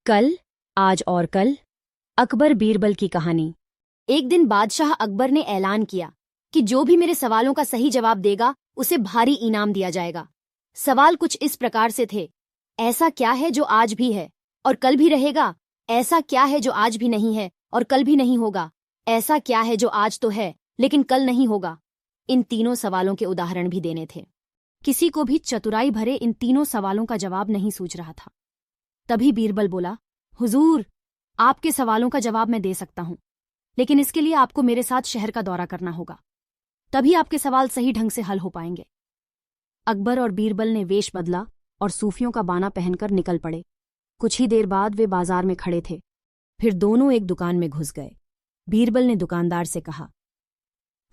कल, आज और कल। अकबर बीरबल की कहानी। एक दिन बादशाह अकबर ने ऐलान किया कि जो भी मेरे सवालों का सही जवाब देगा उसे भारी इनाम दिया जाएगा। सवाल कुछ इस प्रकार से थे। ऐसा क्या है जो आज भी है और कल भी रहेगा? ऐसा क्या है जो आज भी नहीं है और कल भी नहीं होगा? ऐसा क्या है जो आज तो है लेकिन कल नहीं होगा? इन तीनों सवालों के उदाहरण भी देने थे। किसी को भी चतुराई भरे इन तीनों सवालों का जवाब नहीं सूझ रहा था। तभी बीरबल बोला, हुजूर, आपके सवालों का जवाब मैं दे सकता हूं, लेकिन इसके लिए आपको मेरे साथ शहर का दौरा करना होगा। तभी आपके सवाल सही ढंग से हल हो पाएंगे। अकबर और बीरबल ने वेश बदला और सूफियों का बाना पहनकर निकल पड़े। कुछ ही देर बाद वे बाजार में खड़े थे। फिर दोनों एक दुकान में घुस गए। बीरबल ने दुकानदार से कहा,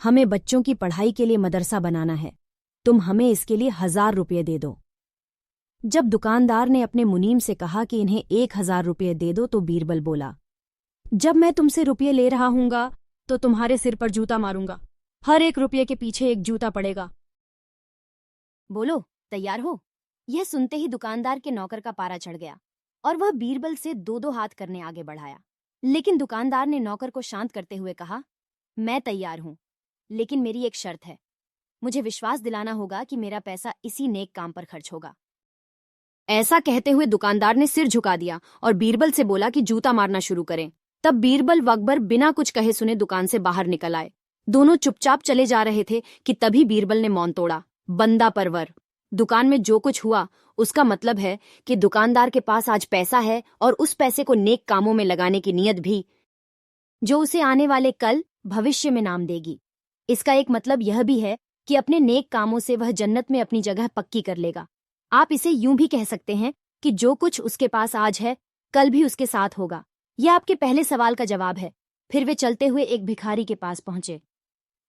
हमें बच्चों की पढ़ाई के लिए मदरसा बनाना है, तुम हमें इसके लिए 1000 रुपये दे दो। जब दुकानदार ने अपने मुनीम से कहा कि इन्हें 1000 रुपये दे दो तो बीरबल बोला, जब मैं तुमसे रुपये ले रहा हूंगा तो तुम्हारे सिर पर जूता मारूंगा। हर एक रुपये के पीछे एक जूता पड़ेगा। बोलो, तैयार हो? यह सुनते ही दुकानदार के नौकर का पारा चढ़ गया और वह बीरबल से 2-2 हाथ करने आगे बढ़ाया। लेकिन दुकानदार ने नौकर को शांत करते हुए कहा, मैं तैयार हूं, लेकिन मेरी एक शर्त है। मुझे विश्वास दिलाना होगा कि मेरा पैसा इसी नेक काम पर खर्च होगा। ऐसा कहते हुए दुकानदार ने सिर झुका दिया और बीरबल से बोला कि जूता मारना शुरू करें। तब बीरबल व अकबर बिना कुछ कहे सुने दुकान से बाहर निकल आए। दोनों चुपचाप चले जा रहे थे कि तभी बीरबल ने मौन तोड़ा, बंदा परवर, दुकान में जो कुछ हुआ उसका मतलब है कि दुकानदार के पास आज पैसा है और उस पैसे को नेक कामों में लगाने की नीयत भी, जो उसे आने वाले कल भविष्य में नाम देगी। इसका एक मतलब यह भी है कि अपने नेक कामों से वह जन्नत में अपनी जगह पक्की कर लेगा। आप इसे यूं भी कह सकते हैं कि जो कुछ उसके पास आज है कल भी उसके साथ होगा। यह आपके पहले सवाल का जवाब है। फिर वे चलते हुए एक भिखारी के पास पहुंचे।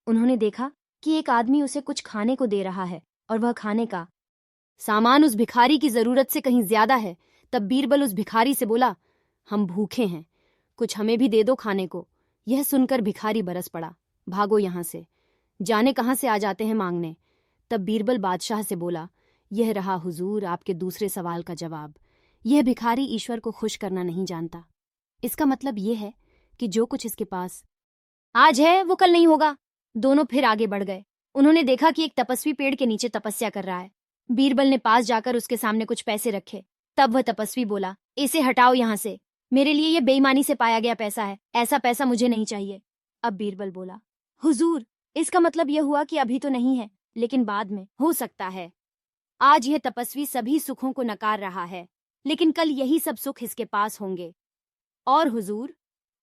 उन्होंने देखा कि एक आदमी उसे कुछ खाने को दे रहा है और वह खाने का सामान उस भिखारी की जरूरत से कहीं ज्यादा है। तब बीरबल उस भिखारी से बोला, हम भूखे हैं, कुछ हमें भी दे दो खाने को। यह सुनकर भिखारी बरस पड़ा, भागो यहां से, जाने कहां से आ जाते हैं मांगने। तब बीरबल बादशाह से बोला, यह रहा हुजूर आपके दूसरे सवाल का जवाब। यह भिखारी ईश्वर को खुश करना नहीं जानता। इसका मतलब यह है कि जो कुछ इसके पास आज है वो कल नहीं होगा। दोनों फिर आगे बढ़ गए। उन्होंने देखा कि एक तपस्वी पेड़ के नीचे तपस्या कर रहा है। बीरबल ने पास जाकर उसके सामने कुछ पैसे रखे। तब वह तपस्वी बोला, इसे हटाओ यहां से, मेरे लिए यह बेईमानी से पाया गया पैसा है, ऐसा पैसा मुझे नहीं चाहिए। अब बीरबल बोला, हुजूर, इसका मतलब यह हुआ कि अभी तो नहीं है, लेकिन बाद में हो सकता है। आज यह तपस्वी सभी सुखों को नकार रहा है, लेकिन कल यही सब सुख इसके पास होंगे। और हुजूर,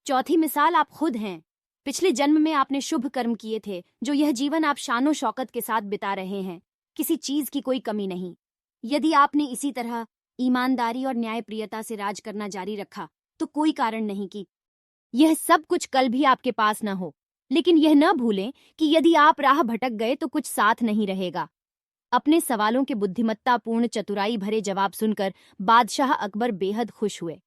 चौथी मिसाल आप खुद हैं। पिछले जन्म में आपने शुभ कर्म किए थे, जो यह जीवन आप शानो शौकत के साथ बिता रहे हैं। किसी चीज की कोई कमी नहीं। यदि आपने इसी तरह ईमानदारी और न्यायप्रियता से राज करना जारी रखा तो कोई कारण नहीं कि यह सब कुछ कल भी आपके पास न हो। लेकिन यह न भूलें कि यदि आप राह भटक गए तो कुछ साथ नहीं रहेगा। अपने सवालों के बुद्धिमत्तापूर्ण चतुराई भरे जवाब सुनकर बादशाह अकबर बेहद खुश हुए।